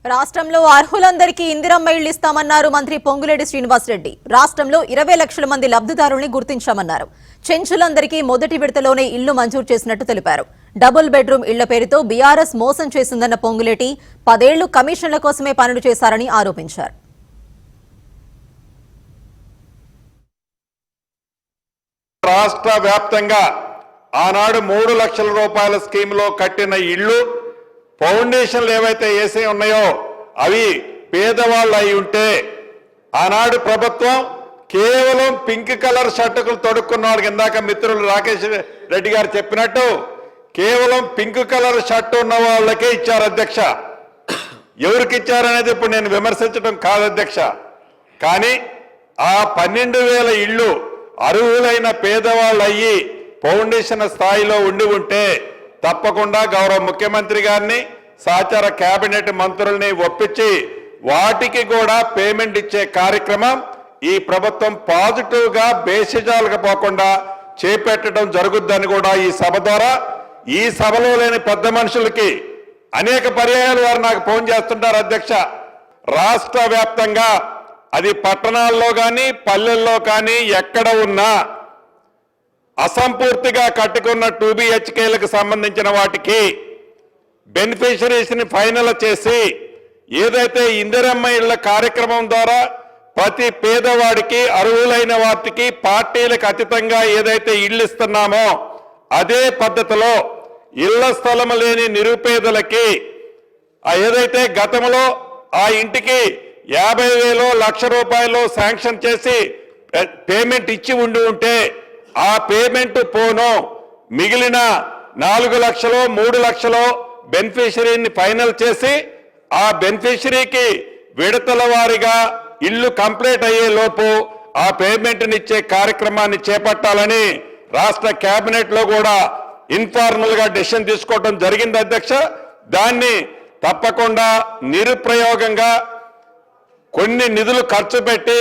రాష్ట్రంలో అర్హులందరికీ ఇందిరమ్మ ఇళ్లు ఇస్తామన్నారు మంత్రి పొంగులేటి శ్రీనివాసరెడ్డి. రాష్ట్రంలో 20 లక్షల మంది లబ్ధిదారుల్ని గుర్తించామన్నారు. చెంచులందరికీ మొదటి విడతలోనే ఇళ్లు మంజూరు చేసినట్టు తెలిపారు. డబుల్ బెడ్రూమ్ ఇళ్ల పేరుతో బీఆర్ఎస్ మోసం చేసిందన్న పొంగులేటి 10 ఏళ్లు కమిషన్ల కోసమే పనులు చేశారని ఆరోపించారు. రాష్ట్ర వ్యాప్తంగా ఆనాడు 3 లక్షల రూపాయల స్కీమ్లో కట్టిన ఇళ్లు ఫౌండేషన్లు ఏవైతే వేసే ఉన్నాయో అవి పేదవాళ్ళు అయి ఉంటే ఆనాడు ప్రభుత్వం కేవలం పింక్ కలర్ షర్టులు తొడుక్కున్న వాళ్ళకి ఇందాక మిత్రులు రాకేష్ రెడ్డి గారు చెప్పినట్టు కేవలం పింక్ కలర్ షర్టు ఉన్న వాళ్ళకే ఇచ్చారు అధ్యక్ష. ఎవరికి ఇచ్చారనేది ఇప్పుడు నేను విమర్శించడం కాదు అధ్యక్ష. కానీ ఆ 12,000 ఇళ్ళు అర్హులైన పేదవాళ్ళు అయ్యి ఫౌండేషన్ స్థాయిలో ఉండి ఉంటే తప్పకుండా గౌరవ ముఖ్యమంత్రి గారిని సహచార కేబినెట్ మంత్రుల్ని ఒప్పించి వాటికి కూడా పేమెంట్ ఇచ్చే కార్యక్రమం ఈ ప్రభుత్వం పాజిటివ్ గా బేసిజాలకు పోకుండా చేపట్టడం జరుగుద్దని కూడా ఈ సభ ద్వారా ఈ సభలో లేని పెద్ద మనుషులకి అనేక పర్యాయాలు వారు నాకు ఫోన్ చేస్తుంటారు అధ్యక్ష. రాష్ట్ర వ్యాప్తంగా అది పట్టణాల్లో కానీ పల్లెల్లో కానీ ఎక్కడ ఉన్నా అసంపూర్తిగా కట్టుకున్న 2 BHKలకు సంబంధించిన వాటికి బెనిఫిషరీస్ని ఫైనల్ చేసి ఏదైతే ఇందిరమ్మ ఇళ్ల కార్యక్రమం ద్వారా ప్రతి పేదవాడికి అర్హులైన వాటికి పార్టీలకు అతీతంగా ఏదైతే ఇళ్ళు ఇస్తున్నామో అదే పద్ధతిలో ఇళ్ల స్థలం లేని నిరుపేదలకి ఏదైతే గతంలో ఆ ఇంటికి 50,000 లక్ష రూపాయలు శాంక్షన్ చేసి పేమెంట్ ఇచ్చి ఉంటే ఆ పేమెంట్ పోను మిగిలిన 4 లక్షలు 3 లక్షలు బెనిఫిషరీని ఫైనల్ చేసి ఆ బెనిఫిషరీకి విడతల వారీగా ఇల్లు కంప్లీట్ అయ్యే లోపు ఆ పేమెంట్ని ఇచ్చే కార్యక్రమాన్ని చేపట్టాలని రాష్ట్ర కేబినెట్ లో కూడా ఇన్ఫార్మల్ గా డెసిషన్ తీసుకోవడం జరిగింది అధ్యక్ష. దాన్ని తప్పకుండా నిరుప్రయోగంగా కొన్ని నిధులు ఖర్చు పెట్టి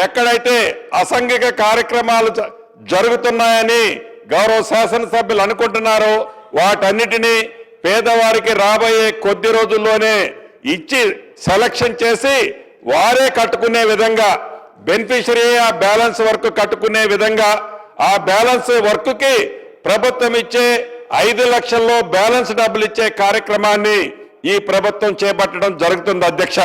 ఎక్కడైతే అసంఘిక కార్యక్రమాలు జరుగుతున్నాయని గౌరవ శాసనసభ్యులు అనుకుంటున్నారో వాటన్నిటినీ పేదవారికి రాబోయే కొద్ది రోజుల్లోనే ఇచ్చి సెలక్షన్ చేసి వారే కట్టుకునే విధంగా బెనిఫిషరీ ఆ బ్యాలెన్స్ వర్క్ కట్టుకునే విధంగా ఆ బ్యాలెన్స్ వర్క్ కి ప్రభుత్వం ఇచ్చే 5 లక్షల్లో బ్యాలెన్స్ డబ్బులు ఇచ్చే కార్యక్రమాన్ని ఈ ప్రభుత్వం చేపట్టడం జరుగుతుంది అధ్యక్ష.